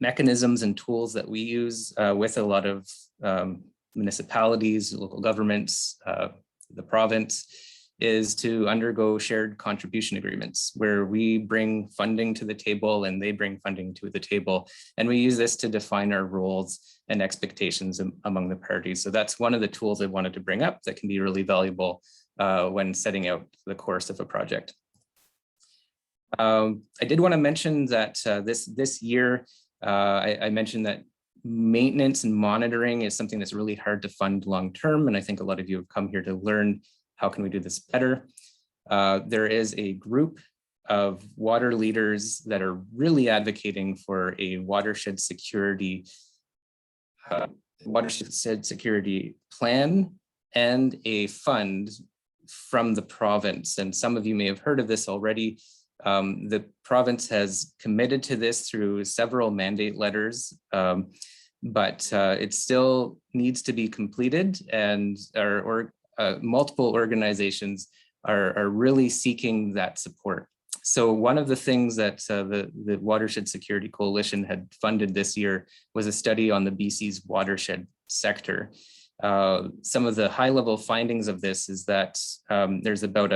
mechanisms and tools that we use with a lot of municipalities, local governments, the province, is to undergo shared contribution agreements where we bring funding to the table and they bring funding to the table. And we use this to define our roles and expectations among the parties. So that's one of the tools I wanted to bring up that can be really valuable when setting out the course of a project. I did want to mention that this year, I mentioned that maintenance and monitoring is something that's really hard to fund long-term. And I think a lot of you have come here to learn how can we do this better. There is a group of water leaders that are really advocating for a watershed security plan and a fund from the province. And some of you may have heard of this already. The province has committed to this through several mandate letters, but it still needs to be completed, and multiple organizations are really seeking that support. So one of the things that the Watershed Security Coalition had funded this year was a study on the BC's watershed sector. Some of the high-level findings of this is that there's about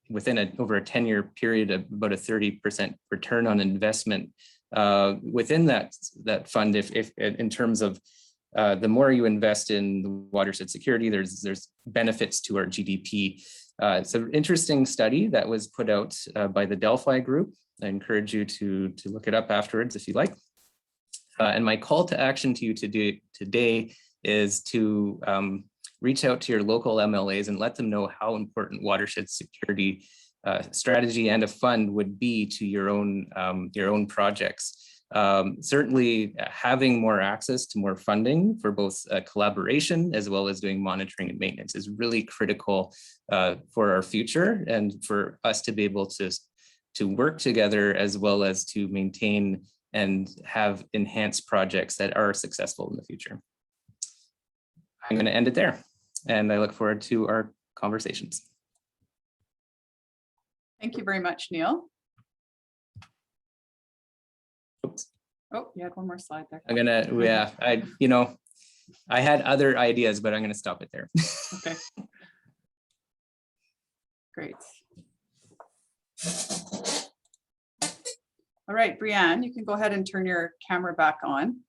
within over a 10-year period, about a 30% return on investment within that fund. If in terms of the more you invest in the watershed security, there's benefits to our GDP. It's an interesting study that was put out by the Delphi group. I encourage you to look it up afterwards if you like. And my call to action to you today is to reach out to your local MLAs and let them know how important watershed security strategy and a fund would be to your own projects. Certainly having more access to more funding for both collaboration as well as doing monitoring and maintenance is really critical for our future and for us to be able to work together as well as to maintain and have enhanced projects that are successful in the future. I'm going to end it there, and I look forward to our conversations. Thank you very much, Neil. Oops. Oh, you had one more slide there. I'm gonna, yeah, I had other ideas, but I'm gonna stop it there. Okay. Great. All right, Brianne, you can go ahead and turn your camera back on.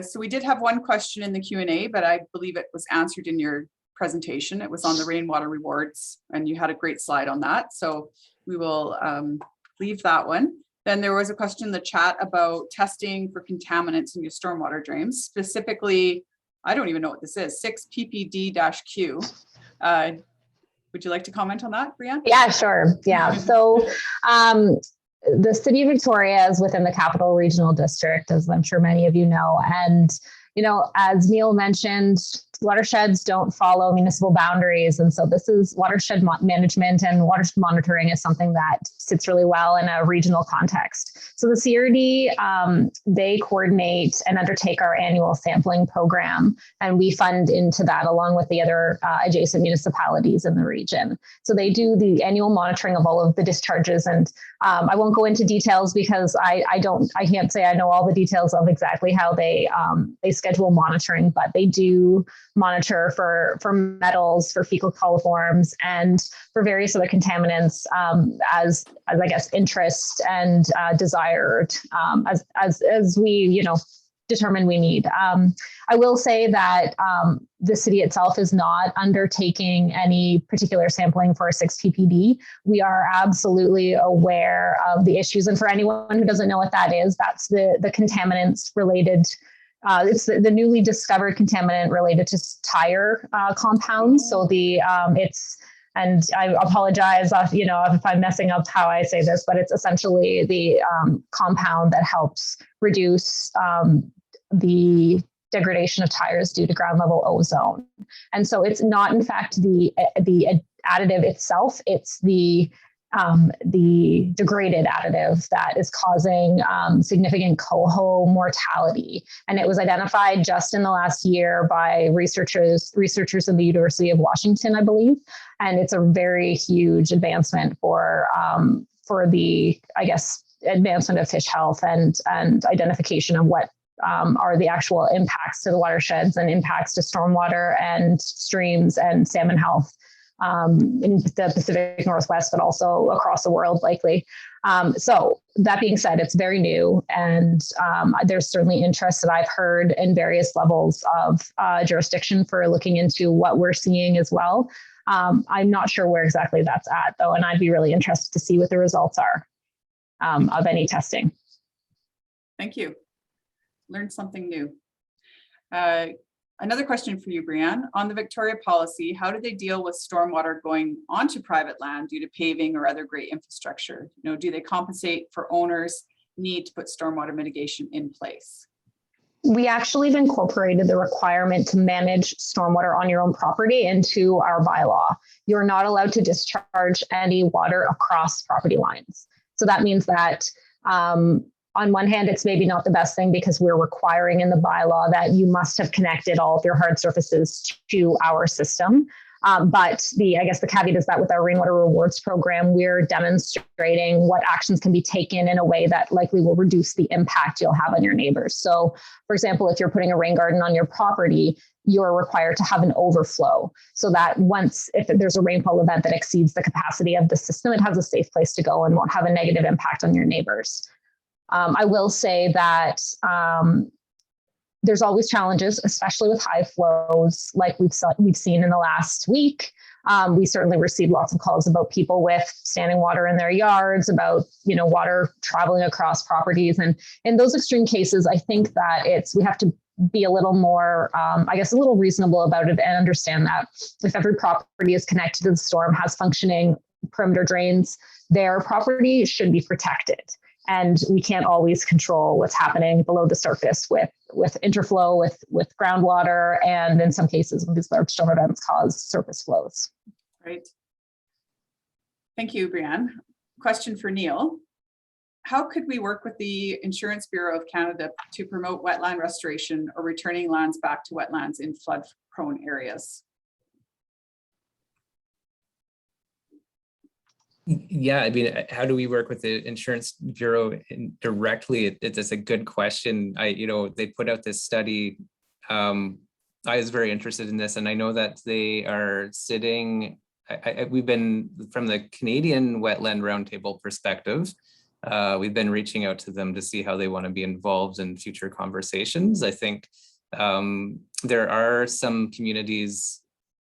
So we did have one question in the Q&A, but I believe it was answered in your presentation. It was on the rainwater rewards, and you had a great slide on that. So we will leave that one. Then there was a question in the chat about testing for contaminants in your stormwater drains. Specifically, I don't even know what this is, 6 ppd-Q. Would you like to comment on that, Brianne? Yeah, sure. Yeah. So the city of Victoria is within the Capital Regional District, as I'm sure many of you know. And, as Neil mentioned, watersheds don't follow municipal boundaries. And so this is watershed management, and watershed monitoring is something that sits really well in a regional context. So the CRD, they coordinate and undertake our annual sampling program, and we fund into that along with the other adjacent municipalities in the region. So they do the annual monitoring of all of the discharges. And I won't go into details because I can't say I know all the details of exactly how they schedule monitoring, but they do monitor for metals, for fecal coliforms, and for various other contaminants as I guess interest and desired as we determine we need. I will say that the city itself is not undertaking any particular sampling for 6 ppd. We are absolutely aware of the issues, and for anyone who doesn't know what that is, that's the contaminants related. It's the newly discovered contaminant related to tire compounds. So and I apologize, if I'm messing up how I say this, but it's essentially the compound that helps reduce the degradation of tires due to ground level ozone. And so it's not, in fact, the additive itself, it's the degraded additive that is causing significant coho mortality. And it was identified just in the last year by researchers in the University of Washington, I believe. And it's a very huge advancement for the, I guess, advancement of fish health and identification of what are the actual impacts to the watersheds and impacts to stormwater and streams and salmon health in the Pacific Northwest, but also across the world likely. So that being said, it's very new, and there's certainly interest that I've heard in various levels of jurisdiction for looking into what we're seeing as well. I'm not sure where exactly that's at though, and I'd be really interested to see what the results are of any testing. Thank you. Learned something new. Another question for you, Brianne. On the Victoria policy, how do they deal with stormwater going onto private land due to paving or other great infrastructure? Do they compensate for owners' need to put stormwater mitigation in place? We actually have incorporated the requirement to manage stormwater on your own property into our bylaw. You're not allowed to discharge any water across property lines. So that means that on one hand, it's maybe not the best thing because we're requiring in the bylaw that you must have connected all of your hard surfaces to our system. But I guess the caveat is that with our rainwater rewards program, we're demonstrating what actions can be taken in a way that likely will reduce the impact you'll have on your neighbors. So, for example, if you're putting a rain garden on your property, you're required to have an overflow so that if there's a rainfall event that exceeds the capacity of the system, it has a safe place to go and won't have a negative impact on your neighbors. I will say that there's always challenges, especially with high flows like we've seen in the last week. We certainly received lots of calls about people with standing water in their yards, about water traveling across properties. And in those extreme cases, I think that we have to be a little more, a little reasonable about it and understand that if every property is connected to the storm, has functioning perimeter drains, their property should be protected. And we can't always control what's happening below the surface with interflow, with groundwater, and in some cases, when these large storm events cause surface flows. Right. Thank you, Brianne. Question for Neil. How could we work with the Insurance Bureau of Canada to promote wetland restoration or returning lands back to wetlands in flood-prone areas? Yeah, I mean, how do we work with the Insurance Bureau directly? It's a good question. They put out this study. I was very interested in this, and I know that they are sitting. We've been, from the Canadian Wetland Roundtable perspective, we've been reaching out to them to see how they want to be involved in future conversations. I think there are some communities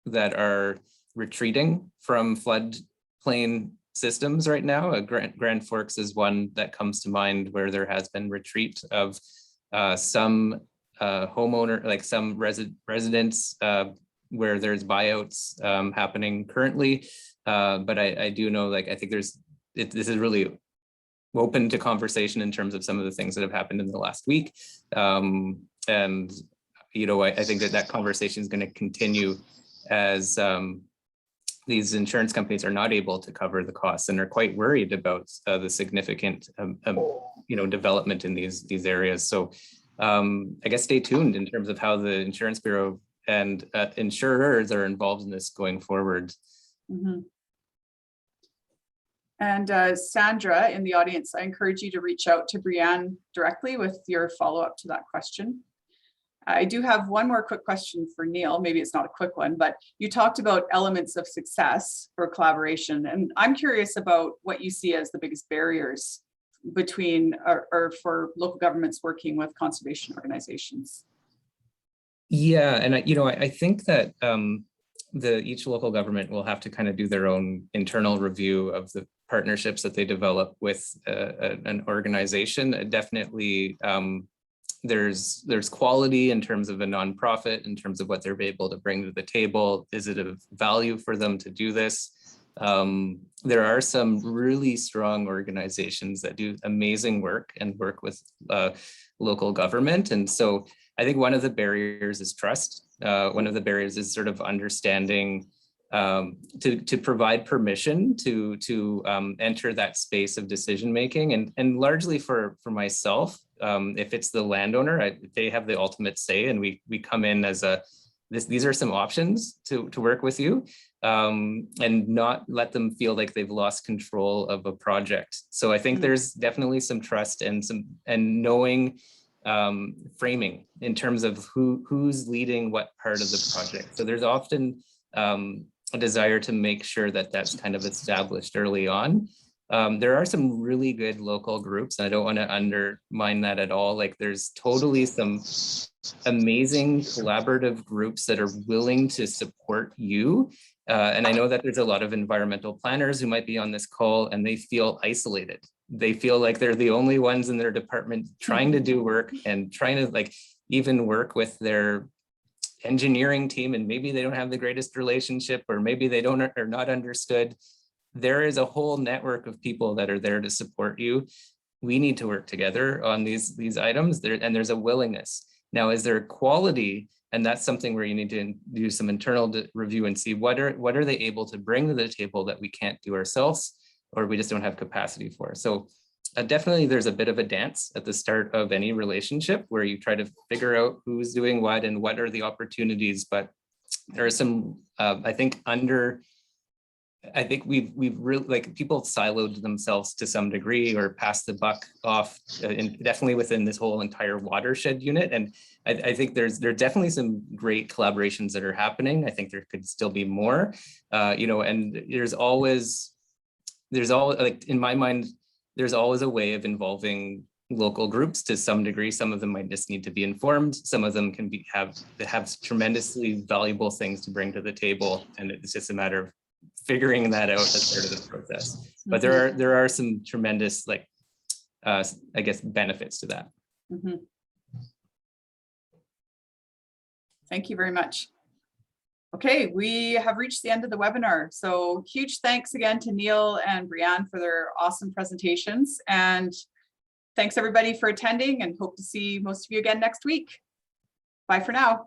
that are retreating from floodplain systems right now. Grand Forks is one that comes to mind, where there has been retreat of some homeowner, like some residents, where there's buyouts happening currently. But I do know, I think this is really open to conversation in terms of some of the things that have happened in the last week. And I think that conversation is going to continue as these insurance companies are not able to cover the costs and are quite worried about the significant development in these areas. So I guess stay tuned in terms of how the Insurance Bureau and insurers are involved in this going forward. Mm-hmm. And Sandra in the audience, I encourage you to reach out to Brianne directly with your follow-up to that question. I do have one more quick question for Neil. Maybe it's not a quick one, but you talked about elements of success for collaboration. And I'm curious about what you see as the biggest barriers between or for local governments working with conservation organizations. Yeah, and I think that each local government will have to kind of do their own internal review of the partnerships that they develop with an organization. Definitely, there's quality in terms of a nonprofit, in terms of what they're able to bring to the table. Is it of value for them to do this? There are some really strong organizations that do amazing work and work with local government. And so I think one of the barriers is trust. One of the barriers is sort of understanding to provide permission to enter that space of decision making, and largely for myself, if it's the landowner, they have the ultimate say, and we come in as these are some options to work with you, and not let them feel like they've lost control of a project. So I think there's definitely some trust and knowing framing in terms of who's leading what part of the project. So there's often a desire to make sure that that's kind of established early on. There are some really good local groups, and I don't want to undermine that at all. Like, there's totally some amazing collaborative groups that are willing to support you. And I know that there's a lot of environmental planners who might be on this call, and they feel isolated. They feel like they're the only ones in their department trying to do work and trying to even work with their engineering team, and maybe they don't have the greatest relationship, or maybe they are not understood. There is a whole network of people that are there to support you. We need to work together on these items there, and there's a willingness. Now, is there quality? And that's something where you need to do some internal review and see what are they able to bring to the table that we can't do ourselves, or we just don't have capacity for. So definitely there's a bit of a dance at the start of any relationship where you try to figure out who's doing what and what are the opportunities. But there are some, I think we've really, like, people siloed themselves to some degree or passed the buck off, definitely within this whole entire watershed unit. And I think there are definitely some great collaborations that are happening. I think there could still be more, and there's always, like, in my mind, there's always a way of involving local groups to some degree. Some of them might just need to be informed. Some of them can have tremendously valuable things to bring to the table. And it's just a matter of figuring that out as part of the process. But there are some tremendous, like, I guess, benefits to that. Mm-hmm. Thank you very much. Okay, we have reached the end of the webinar. So huge thanks again to Neil and Brianne for their awesome presentations. And thanks everybody for attending, and hope to see most of you again next week. Bye for now.